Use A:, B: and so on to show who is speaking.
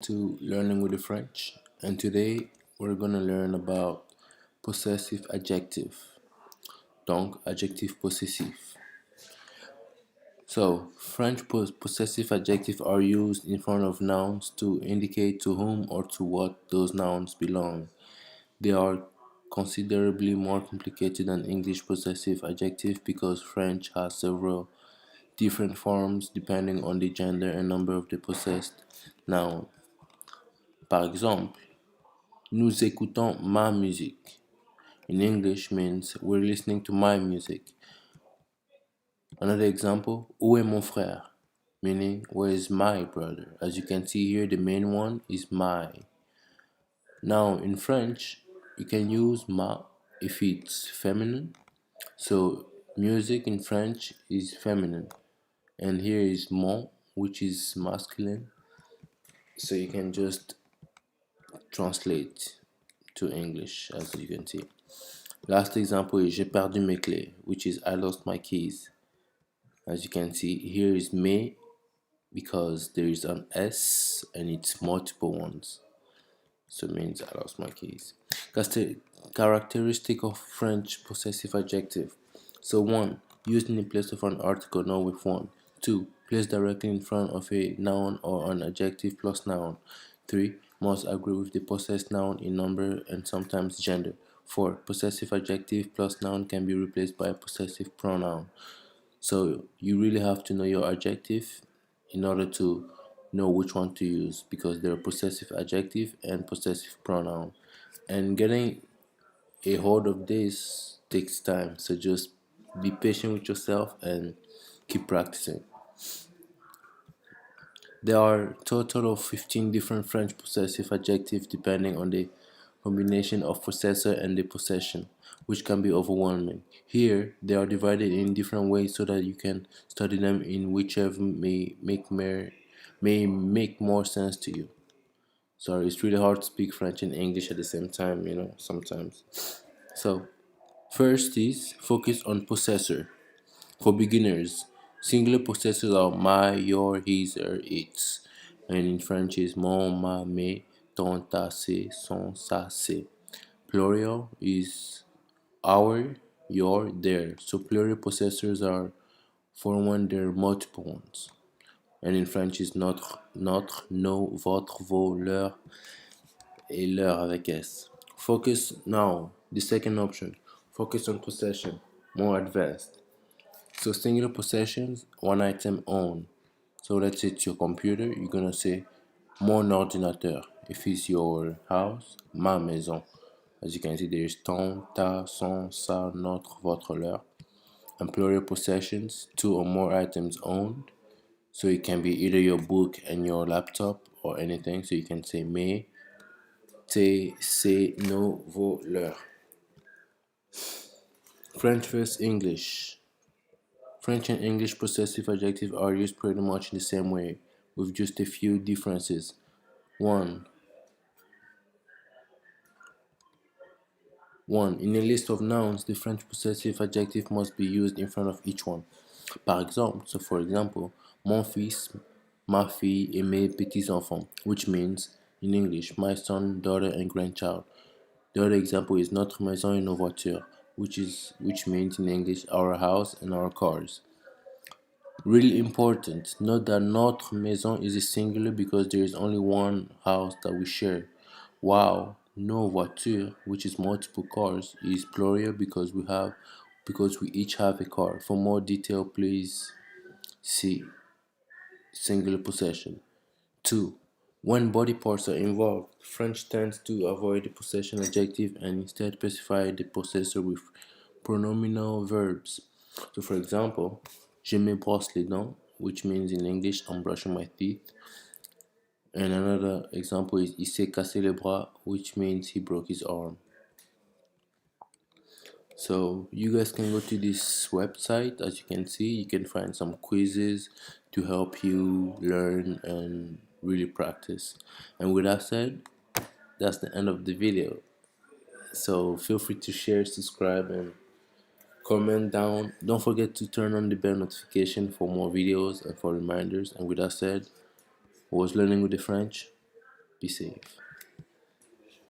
A: To Learning with the French, and today we're gonna learn about possessive adjective, donc adjectif possessif. So, French possessive adjectives are used in front of nouns to indicate to whom or to what those nouns belong. They are considerably more complicated than English possessive adjective because French has several different forms depending on the gender and number of the possessed noun. Par exemple, nous écoutons ma musique. In English means we're listening to my music. Another example, où est mon frère? Meaning, where is my brother? As you can see here, the main one is my. Now, in French, you can use ma if it's feminine. So, music in French is feminine. And here is mon, which is masculine. So, you can just translate to English, as you can see. Last example is j'ai perdu mes clés, which is I lost my keys. As you can see, here is mes because there is an S and it's multiple ones. So it means I lost my keys. That's the characteristic of French possessive adjective. So 1. Used in place of an article, not with one. 2. Placed directly in front of a noun or an adjective plus noun. 3. Must agree with the possessed noun in number and sometimes gender. 4. Possessive adjective plus noun can be replaced by a possessive pronoun. So you really have to know your adjective in order to know which one to use because there are possessive adjective and possessive pronoun. And getting a hold of this takes time. So just be patient with yourself and keep practicing. There are a total of 15 different French possessive adjectives depending on the combination of possessor and the possession, which can be overwhelming. Here, they are divided in different ways so that you can study them in whichever may make more sense to you. Sorry, it's really hard to speak French and English at the same time, sometimes. So, first is focus on possessor. For beginners, singular possessors are my, your, his, or its. And in French is mon, ma, mes, ton, ta, ses, son, sa, ses. Plural is our, your, their. So plural possessors are for when there are multiple ones. And in French is notre, nos, votre, vos, leur, et leur avec S. Focus now, the second option. Focus on possession, more advanced. So singular possessions, one item own. So let's say it's your computer, you're gonna say mon ordinateur. If it's your house, ma maison. As you can see, there is ton, ta, son, sa, notre, votre, leur. And plural possessions, two or more items owned. So it can be either your book and your laptop or anything. So you can say mes, tes, ses, nos, vos, leur. French versus English. French and English possessive adjectives are used pretty much in the same way, with just a few differences. 1. In a list of nouns, the French possessive adjective must be used in front of each one. Par exemple, so for example, mon fils, ma fille et mes petits-enfants, which means, in English, my son, daughter, and grandchild. The other example is notre maison et nos voitures, which means in English, our house and our cars. Really important, note that notre maison is a singular because there is only one house that we share, while nos voitures, which is multiple cars, is plural because we each have a car. For more detail, please see singular possession. 2. When body parts are involved, French tends to avoid the possession adjective and instead specify the possessor with pronominal verbs. So for example, je me brosse les dents, which means in English I'm brushing my teeth. And another example is il s'est cassé le bras, which means he broke his arm. So you guys can go to this website. As you can see, you can find some quizzes to help you learn and really practice. And with that said, that's the end of the video. So feel free to share, subscribe, and comment down. Don't forget to turn on the bell notification for more videos and for reminders. And with that said, I was learning with the French. Be safe.